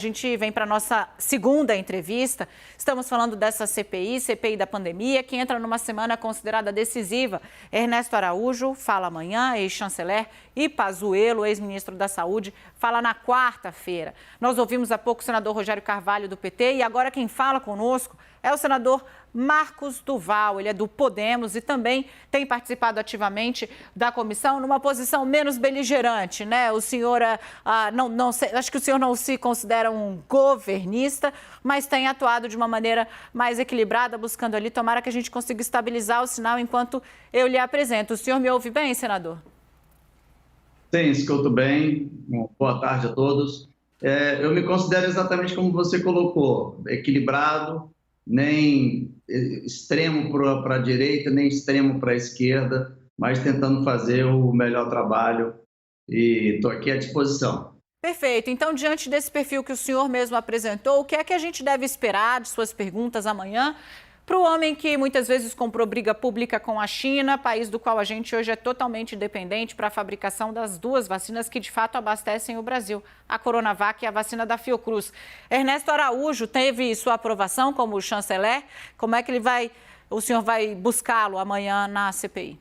A gente vem para a nossa segunda entrevista. Estamos falando dessa CPI da pandemia, que entra numa semana considerada decisiva. Ernesto Araújo fala amanhã, ex-chanceler, e Pazuello, ex-ministro da Saúde, fala na quarta-feira. Nós ouvimos há pouco o senador Rogério Carvalho, do PT, e agora quem fala conosco é o senador Marcos Duval. Ele é do Podemos e também tem participado ativamente da comissão numa posição menos beligerante, né? O senhor, acho que o senhor não se considera um governista, mas tem atuado de uma maneira mais equilibrada, buscando ali, tomara que a gente consiga estabilizar o sinal enquanto eu lhe apresento. O senhor me ouve bem, senador? Sim, escuto bem. Boa tarde a todos. Eu me considero exatamente como você colocou, equilibrado, nem extremo para a direita, nem extremo para a esquerda, mas tentando fazer o melhor trabalho e estou aqui à disposição. Perfeito. Então, diante desse perfil que o senhor mesmo apresentou, o que é que a gente deve esperar de suas perguntas amanhã para o homem que muitas vezes comprou briga pública com a China, país do qual a gente hoje é totalmente dependente para a fabricação das duas vacinas que de fato abastecem o Brasil, a Coronavac e a vacina da Fiocruz. Ernesto Araújo teve sua aprovação como chanceler. Como é que o senhor vai buscá-lo amanhã na CPI?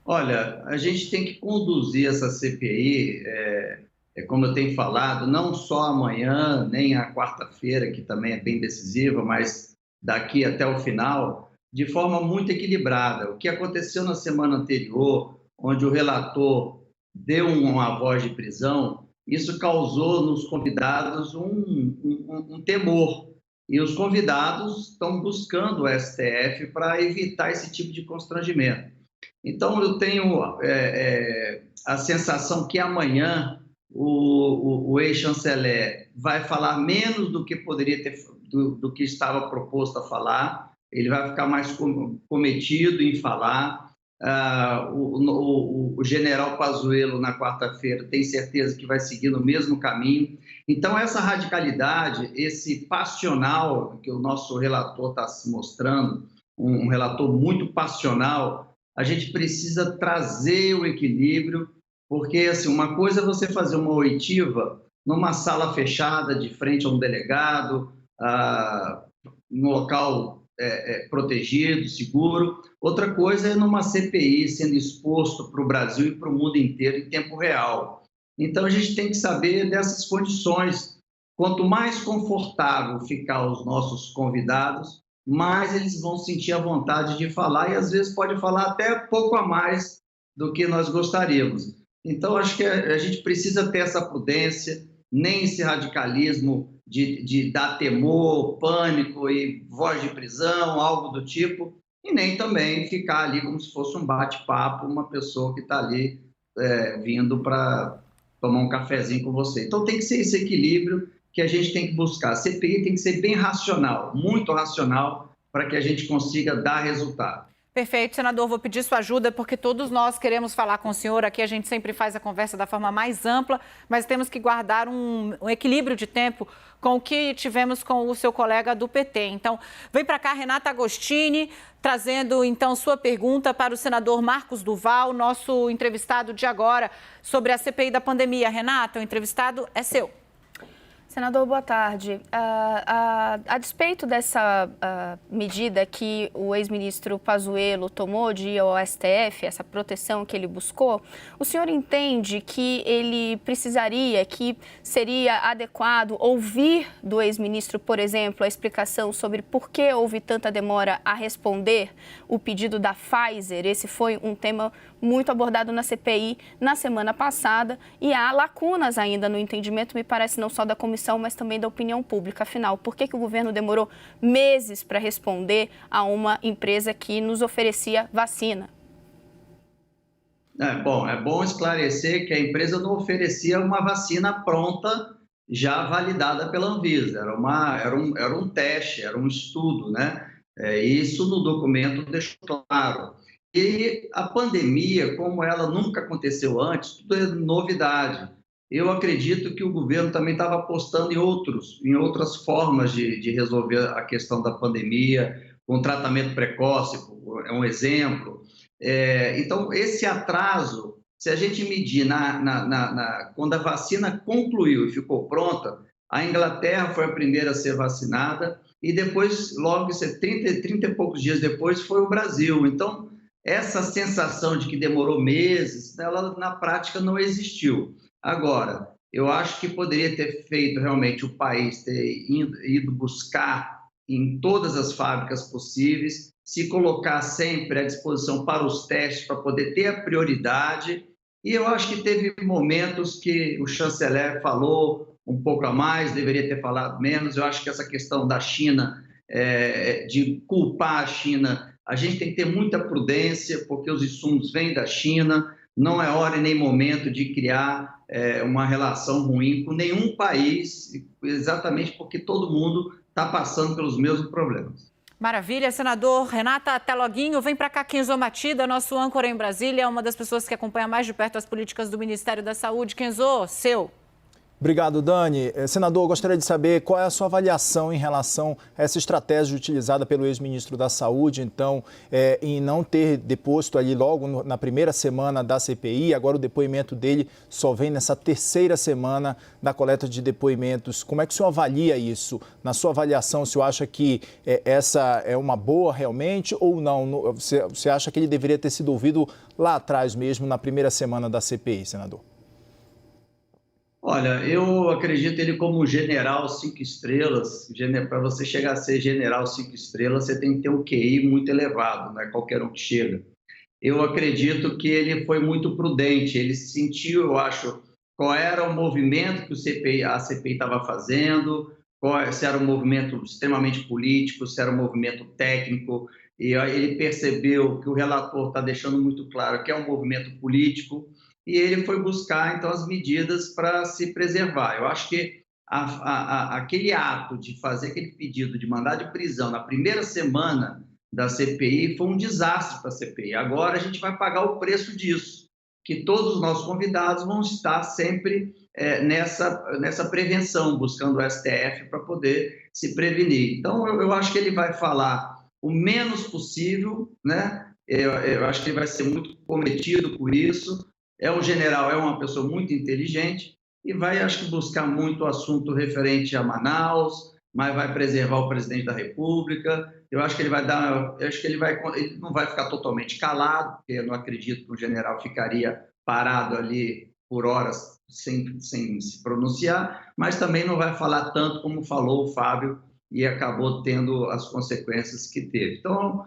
Olha, a gente tem que conduzir essa CPI, como eu tenho falado, não só amanhã, nem a quarta-feira, que também é bem decisiva, mas daqui até o final, de forma muito equilibrada. O que aconteceu na semana anterior, onde o relator deu uma voz de prisão, isso causou nos convidados um temor. E os convidados estão buscando o STF para evitar esse tipo de constrangimento. Então, eu tenho a sensação que amanhã o ex-chanceler vai falar menos do que poderia ter, do que estava proposto a falar. Ele vai ficar mais cometido em falar. O general Pazuello, na quarta-feira, tem certeza que vai seguir no mesmo caminho. Então, essa radicalidade, esse passional que o nosso relator está se mostrando, um relator muito passional, a gente precisa trazer o equilíbrio, porque assim, uma coisa é você fazer uma oitiva numa sala fechada, de frente a um delegado, num local protegido, seguro. Outra coisa é numa CPI sendo exposto para o Brasil e para o mundo inteiro em tempo real. Então, a gente tem que saber dessas condições. Quanto mais confortável ficar os nossos convidados, mais eles vão sentir a vontade de falar e, às vezes, pode falar até pouco a mais do que nós gostaríamos. Então, acho que a gente precisa ter essa prudência, nem esse radicalismo de dar temor, pânico e voz de prisão, algo do tipo, e nem também ficar ali como se fosse um bate-papo, uma pessoa que está ali vindo para tomar um cafezinho com você. Então, tem que ser esse equilíbrio que a gente tem que buscar. A CPI tem que ser bem racional, muito racional, para que a gente consiga dar resultado. Perfeito, senador. Vou pedir sua ajuda, porque todos nós queremos falar com o senhor. Aqui a gente sempre faz a conversa da forma mais ampla, mas temos que guardar um equilíbrio de tempo com o que tivemos com o seu colega do PT. Então, vem para cá, Renata Agostini, trazendo, então, sua pergunta para o senador Marcos Duval, nosso entrevistado de agora, sobre a CPI da pandemia. Renata, o entrevistado é seu. Senador, boa tarde. A despeito dessa medida que o ex-ministro Pazuello tomou de ir ao STF, essa proteção que ele buscou, o senhor entende que ele precisaria, que seria adequado ouvir do ex-ministro, por exemplo, a explicação sobre por que houve tanta demora a responder o pedido da Pfizer? Esse foi um tema muito abordado na CPI na semana passada e há lacunas ainda no entendimento, me parece, não só da comissão, mas também da opinião pública. Afinal, por que o governo demorou meses para responder a uma empresa que nos oferecia vacina? É bom esclarecer que a empresa não oferecia uma vacina pronta, já validada pela Anvisa. Era um teste, era um estudo, né? Isso no documento deixou claro. E a pandemia, como ela nunca aconteceu antes, tudo é novidade. Eu acredito que o governo também estava apostando em outras formas de resolver a questão da pandemia, com tratamento precoce, é um exemplo. Então, esse atraso se a gente medir quando a vacina concluiu e ficou pronta, a Inglaterra foi a primeira a ser vacinada e depois, logo 30 e poucos dias depois, foi o Brasil. Então, essa sensação de que demorou meses, ela na prática não existiu. Agora, eu acho que poderia ter feito realmente o país ter ido buscar em todas as fábricas possíveis, se colocar sempre à disposição para os testes, para poder ter a prioridade. E eu acho que teve momentos que o chanceler falou um pouco a mais, deveria ter falado menos. Eu acho que essa questão da China, de culpar a China, a gente tem que ter muita prudência, porque os insumos vêm da China, não é hora e nem momento de criar uma relação ruim com nenhum país, exatamente porque todo mundo está passando pelos mesmos problemas. Maravilha, senador. Renata, até loguinho. Vem para cá, Kenzo Matida, nosso âncora em Brasília, uma das pessoas que acompanha mais de perto as políticas do Ministério da Saúde. Kenzo, seu. Obrigado, Dani. Senador, eu gostaria de saber qual é a sua avaliação em relação a essa estratégia utilizada pelo ex-ministro da Saúde, então, em não ter deposto ali logo na primeira semana da CPI, agora o depoimento dele só vem nessa terceira semana da coleta de depoimentos. Como é que o senhor avalia isso? Na sua avaliação, o senhor acha que essa é uma boa realmente ou não? Você acha que ele deveria ter sido ouvido lá atrás mesmo, na primeira semana da CPI, senador? Olha, eu acredito ele como general 5 estrelas. Para você chegar a ser general 5 estrelas, você tem que ter um QI muito elevado, não é qualquer um que chega. Eu acredito que ele foi muito prudente, ele sentiu, eu acho, qual era o movimento que a CPI estava fazendo, se era um movimento extremamente político, se era um movimento técnico, e ele percebeu que o relator está deixando muito claro que é um movimento político, e ele foi buscar, então, as medidas para se preservar. Eu acho que aquele ato de fazer aquele pedido de mandado de prisão na primeira semana da CPI foi um desastre para a CPI. Agora a gente vai pagar o preço disso, que todos os nossos convidados vão estar sempre nessa prevenção, buscando o STF para poder se prevenir. Então, eu acho que ele vai falar o menos possível, né? Eu acho que ele vai ser muito comprometido com isso. É um general, é uma pessoa muito inteligente e vai, acho que, buscar muito assunto referente a Manaus, mas vai preservar o presidente da República. Eu acho que ele vai ele não vai ficar totalmente calado, porque eu não acredito que o general ficaria parado ali por horas sem se pronunciar, mas também não vai falar tanto como falou o Fábio e acabou tendo as consequências que teve. Então,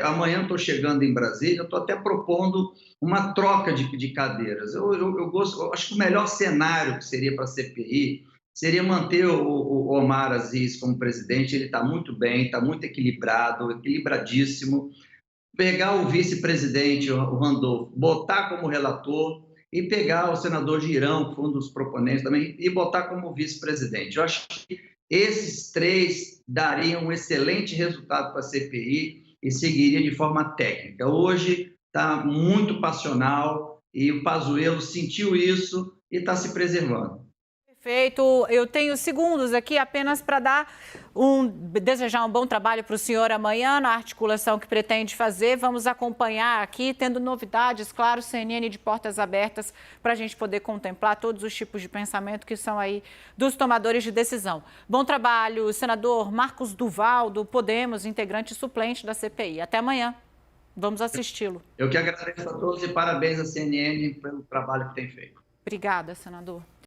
amanhã estou chegando em Brasília, eu estou até propondo uma troca de cadeiras. Eu acho que o melhor cenário que seria para a CPI seria manter o Omar Aziz como presidente. Ele está muito bem, está muito equilibrado, equilibradíssimo. Pegar o vice-presidente, o Randolfo, botar como relator e pegar o senador Girão, que foi um dos proponentes também, e botar como vice-presidente. Eu acho que esses três dariam um excelente resultado para a CPI e seguiria de forma técnica. Hoje está muito passional e o Pazuello sentiu isso e está se preservando. Perfeito. Eu tenho segundos aqui apenas para desejar um bom trabalho para o senhor amanhã na articulação que pretende fazer. Vamos acompanhar aqui, tendo novidades, claro, CNN de portas abertas, para a gente poder contemplar todos os tipos de pensamento que são aí dos tomadores de decisão. Bom trabalho, senador Marcos Duval, do Podemos, integrante suplente da CPI. Até amanhã. Vamos assisti-lo. Eu que agradeço a todos e parabéns à CNN pelo trabalho que tem feito. Obrigada, senador.